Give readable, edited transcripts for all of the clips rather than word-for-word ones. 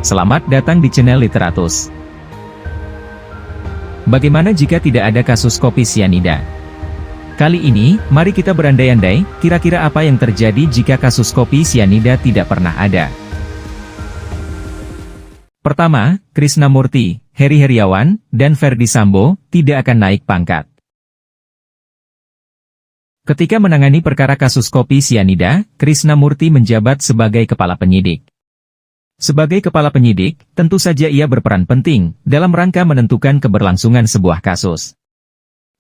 Selamat datang di channel Literatus. Bagaimana jika tidak ada kasus kopi sianida? Kali ini, mari kita berandai-andai, kira-kira apa yang terjadi jika kasus kopi sianida tidak pernah ada. Pertama, Krisnamurti, Heri Heriawan, dan Ferdi Sambo tidak akan naik pangkat. Ketika menangani perkara kasus kopi sianida, Krisnamurti menjabat sebagai kepala penyidik. Sebagai kepala penyidik, tentu saja ia berperan penting dalam rangka menentukan keberlangsungan sebuah kasus.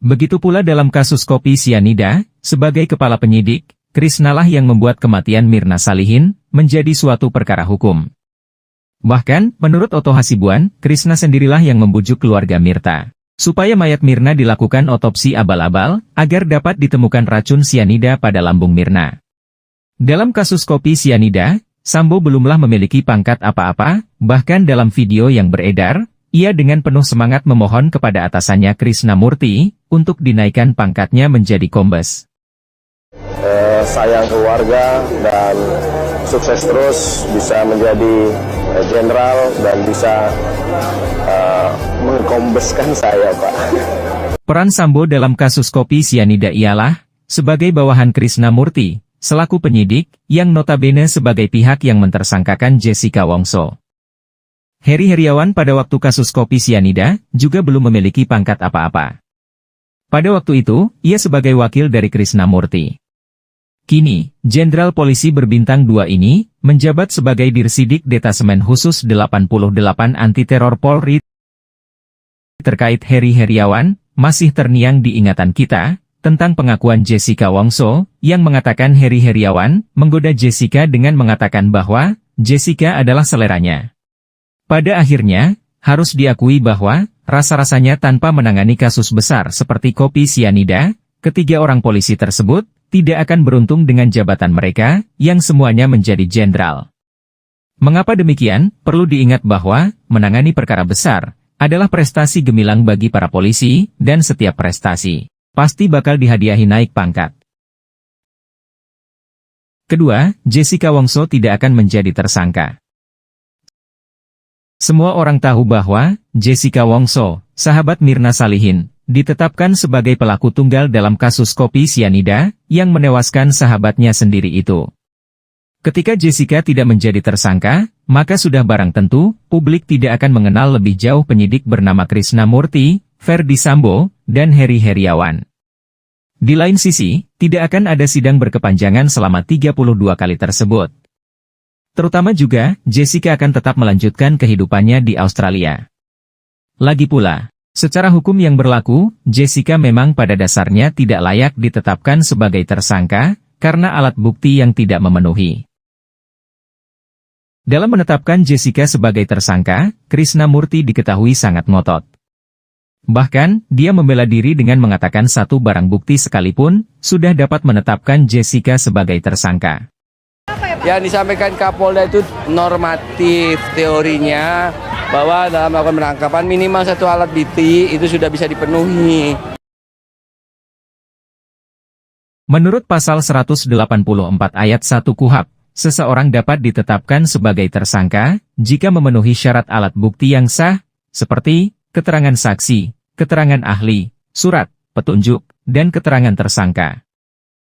Begitu pula dalam kasus kopi sianida, sebagai kepala penyidik, Krisnalah yang membuat kematian Mirna Salihin menjadi suatu perkara hukum. Bahkan, menurut Oto Hasibuan, Krisna sendirilah yang membujuk keluarga Mirta supaya mayat Mirna dilakukan otopsi abal-abal agar dapat ditemukan racun sianida pada lambung Mirna. Dalam kasus kopi sianida, Sambo belumlah memiliki pangkat apa-apa, bahkan dalam video yang beredar, ia dengan penuh semangat memohon kepada atasannya Krisnamurti untuk dinaikkan pangkatnya menjadi kombes. Sayang keluarga dan sukses terus bisa menjadi jenderal dan bisa mengkombeskan saya, Pak. Peran Sambo dalam kasus kopi sianida ialah sebagai bawahan Krisnamurti, selaku penyidik, yang notabene sebagai pihak yang mentersangkakan Jessica Wongso. Heri Heriawan pada waktu kasus kopi sianida, juga belum memiliki pangkat apa-apa. Pada waktu itu, ia sebagai wakil dari Krisnamurti. Kini, Jenderal Polisi berbintang 2 ini, menjabat sebagai Dirsidik Detasemen Khusus 88 Anti-Teror Polri. Terkait Heri Heriawan, masih terngiang di ingatan kita, tentang pengakuan Jessica Wongso, yang mengatakan Heri Heriawan menggoda Jessica dengan mengatakan bahwa Jessica adalah seleranya. Pada akhirnya, harus diakui bahwa, rasa-rasanya tanpa menangani kasus besar seperti kopi sianida, ketiga orang polisi tersebut tidak akan beruntung dengan jabatan mereka, yang semuanya menjadi jenderal. Mengapa demikian? Perlu diingat bahwa, menangani perkara besar, adalah prestasi gemilang bagi para polisi, dan setiap prestasi pasti bakal dihadiahi naik pangkat. Kedua, Jessica Wongso tidak akan menjadi tersangka. Semua orang tahu bahwa Jessica Wongso, sahabat Mirna Salihin, ditetapkan sebagai pelaku tunggal dalam kasus kopi sianida yang menewaskan sahabatnya sendiri itu. Ketika Jessica tidak menjadi tersangka, maka sudah barang tentu, publik tidak akan mengenal lebih jauh penyidik bernama Krisnamurti, Ferdi Sambo, dan Heri Heriawan. Di lain sisi, tidak akan ada sidang berkepanjangan selama 32 kali tersebut. Terutama juga, Jessica akan tetap melanjutkan kehidupannya di Australia. Lagi pula, secara hukum yang berlaku, Jessica memang pada dasarnya tidak layak ditetapkan sebagai tersangka, karena alat bukti yang tidak memenuhi. Dalam menetapkan Jessica sebagai tersangka, Krisnamurti diketahui sangat ngotot. Bahkan, dia membela diri dengan mengatakan satu barang bukti sekalipun, sudah dapat menetapkan Jessica sebagai tersangka. Yang disampaikan Kapolda itu normatif teorinya, bahwa dalam melakukan penangkapan minimal satu alat bukti itu sudah bisa dipenuhi. Menurut pasal 184 ayat 1 KUHP, seseorang dapat ditetapkan sebagai tersangka, jika memenuhi syarat alat bukti yang sah, seperti keterangan saksi, keterangan ahli, surat, petunjuk, dan keterangan tersangka.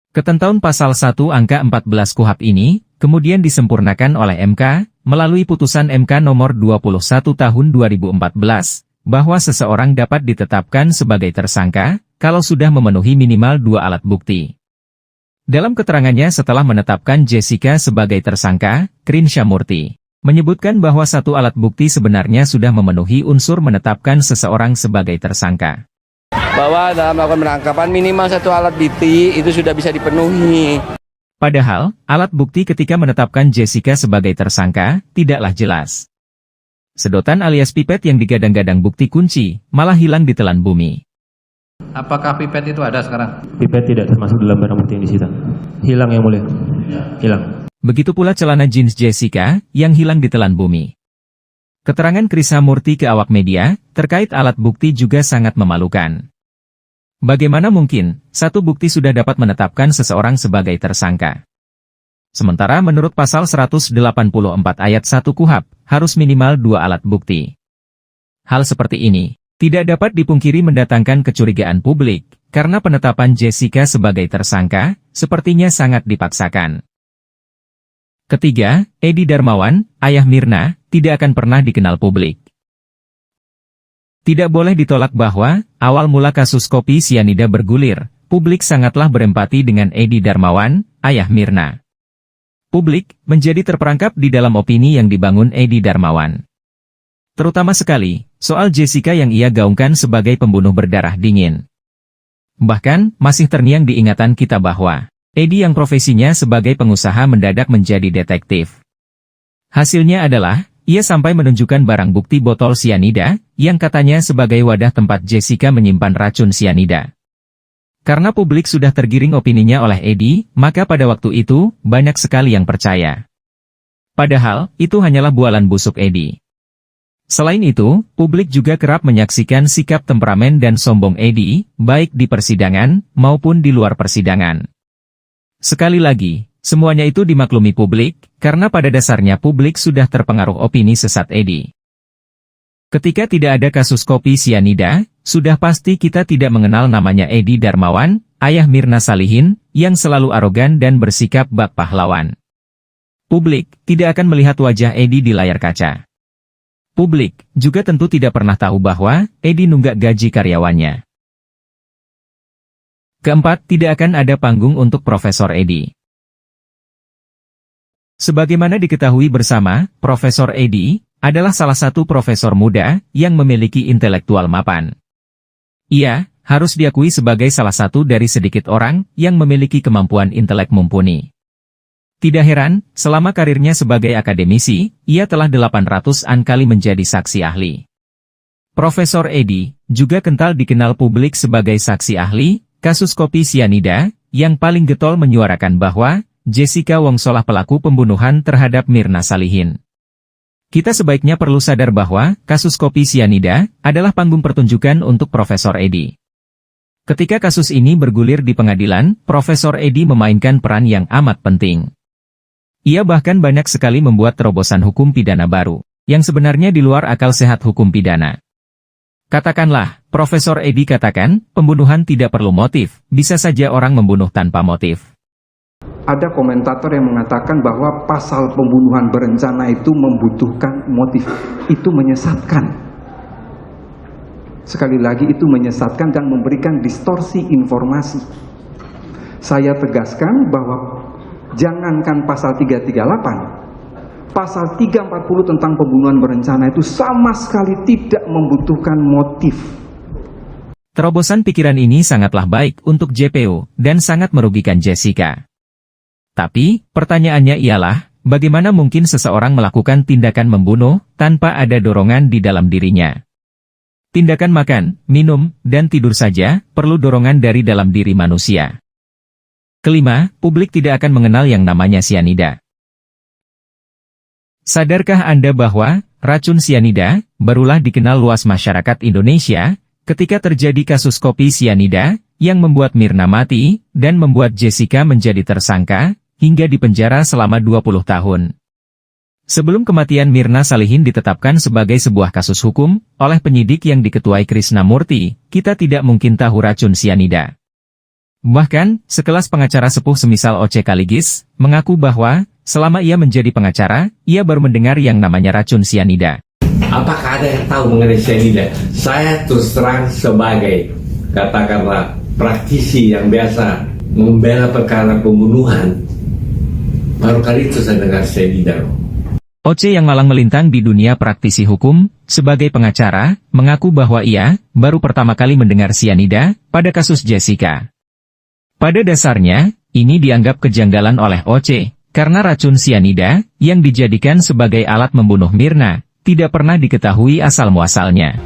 Ketentuan pasal 1 angka 14 KUHP ini, kemudian disempurnakan oleh MK, melalui putusan MK nomor 21 tahun 2014, bahwa seseorang dapat ditetapkan sebagai tersangka, kalau sudah memenuhi minimal 2 alat bukti. Dalam keterangannya setelah menetapkan Jessica sebagai tersangka, Krisnamurti menyebutkan bahwa satu alat bukti sebenarnya sudah memenuhi unsur menetapkan seseorang sebagai tersangka. Bahwa dalam melakukan penangkapan minimal satu alat bukti itu sudah bisa dipenuhi. Padahal, alat bukti ketika menetapkan Jessica sebagai tersangka, tidaklah jelas. Sedotan alias pipet yang digadang-gadang bukti kunci, malah hilang di telan bumi. Apakah pipet itu ada sekarang? Pipet tidak termasuk dalam barang bukti yang disita. Hilang yang mulia. Hilang. Begitu pula celana jeans Jessica, yang hilang di telan bumi. Keterangan Krisnamurti ke awak media, terkait alat bukti juga sangat memalukan. Bagaimana mungkin, satu bukti sudah dapat menetapkan seseorang sebagai tersangka? Sementara menurut pasal 184 ayat 1 KUHP, harus minimal 2 alat bukti. Hal seperti ini tidak dapat dipungkiri mendatangkan kecurigaan publik, karena penetapan Jessica sebagai tersangka sepertinya sangat dipaksakan. Ketiga, Edi Darmawan, ayah Mirna, tidak akan pernah dikenal publik. Tidak boleh ditolak bahwa, awal mula kasus kopi sianida bergulir, publik sangatlah berempati dengan Edi Darmawan, ayah Mirna. Publik menjadi terperangkap di dalam opini yang dibangun Edi Darmawan. Terutama sekali, soal Jessica yang ia gaungkan sebagai pembunuh berdarah dingin. Bahkan, masih terngiang di ingatan kita bahwa, Edi yang profesinya sebagai pengusaha mendadak menjadi detektif. Hasilnya adalah, ia sampai menunjukkan barang bukti botol sianida, yang katanya sebagai wadah tempat Jessica menyimpan racun sianida. Karena publik sudah tergiring opininya oleh Edi, maka pada waktu itu, banyak sekali yang percaya. Padahal, itu hanyalah bualan busuk Edi. Selain itu, publik juga kerap menyaksikan sikap temperamen dan sombong Edi, baik di persidangan, maupun di luar persidangan. Sekali lagi, semuanya itu dimaklumi publik, karena pada dasarnya publik sudah terpengaruh opini sesat Edi. Ketika tidak ada kasus kopi sianida, sudah pasti kita tidak mengenal namanya Edi Darmawan, ayah Mirna Salihin, yang selalu arogan dan bersikap bak pahlawan. Publik tidak akan melihat wajah Edi di layar kaca. Publik juga tentu tidak pernah tahu bahwa Edi nunggak gaji karyawannya. Keempat, tidak akan ada panggung untuk Profesor Edi. Sebagaimana diketahui bersama, Profesor Edi adalah salah satu profesor muda yang memiliki intelektual mapan. Ia harus diakui sebagai salah satu dari sedikit orang yang memiliki kemampuan intelek mumpuni. Tidak heran, selama karirnya sebagai akademisi, ia telah 800-an kali menjadi saksi ahli. Profesor Edi juga kental dikenal publik sebagai saksi ahli kasus kopi sianida, yang paling getol menyuarakan bahwa Jessica Wongsolah pelaku pembunuhan terhadap Mirna Salihin. Kita sebaiknya perlu sadar bahwa kasus kopi sianida adalah panggung pertunjukan untuk Profesor Edi. Ketika kasus ini bergulir di pengadilan, Profesor Edi memainkan peran yang amat penting. Ia bahkan banyak sekali membuat terobosan hukum pidana baru, yang sebenarnya di luar akal sehat hukum pidana. Katakanlah, Profesor Edi katakan, pembunuhan tidak perlu motif, bisa saja orang membunuh tanpa motif. Ada komentator yang mengatakan bahwa pasal pembunuhan berencana itu membutuhkan motif. Itu menyesatkan. Sekali lagi itu menyesatkan dan memberikan distorsi informasi. Saya tegaskan bahwa jangankan pasal 338, pasal 340 tentang pembunuhan berencana itu sama sekali tidak membutuhkan motif. Terobosan pikiran ini sangatlah baik untuk JPO dan sangat merugikan Jessica. Tapi, pertanyaannya ialah, bagaimana mungkin seseorang melakukan tindakan membunuh tanpa ada dorongan di dalam dirinya? Tindakan makan, minum, dan tidur saja perlu dorongan dari dalam diri manusia. Kelima, publik tidak akan mengenal yang namanya sianida. Sadarkah Anda bahwa racun sianida barulah dikenal luas masyarakat Indonesia ketika terjadi kasus kopi sianida yang membuat Mirna mati dan membuat Jessica menjadi tersangka hingga dipenjara selama 20 tahun. Sebelum kematian Mirna Salihin ditetapkan sebagai sebuah kasus hukum oleh penyidik yang diketuai Krisnamurti, kita tidak mungkin tahu racun sianida. Bahkan, sekelas pengacara sepuh semisal Oce Kaligis, mengaku bahwa, selama ia menjadi pengacara, ia baru mendengar yang namanya racun sianida. Apakah ada yang tahu mengenai sianida? Saya terus terang sebagai, katakanlah, praktisi yang biasa membela perkara pembunuhan, baru kali itu saya dengar sianida. Oce yang malang melintang di dunia praktisi hukum, sebagai pengacara, mengaku bahwa ia baru pertama kali mendengar sianida pada kasus Jessica. Pada dasarnya, ini dianggap kejanggalan oleh Oce, karena racun sianida yang dijadikan sebagai alat membunuh Mirna tidak pernah diketahui asal-muasalnya.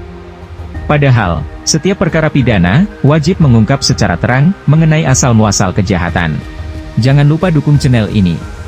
Padahal, setiap perkara pidana wajib mengungkap secara terang mengenai asal-muasal kejahatan. Jangan lupa dukung channel ini.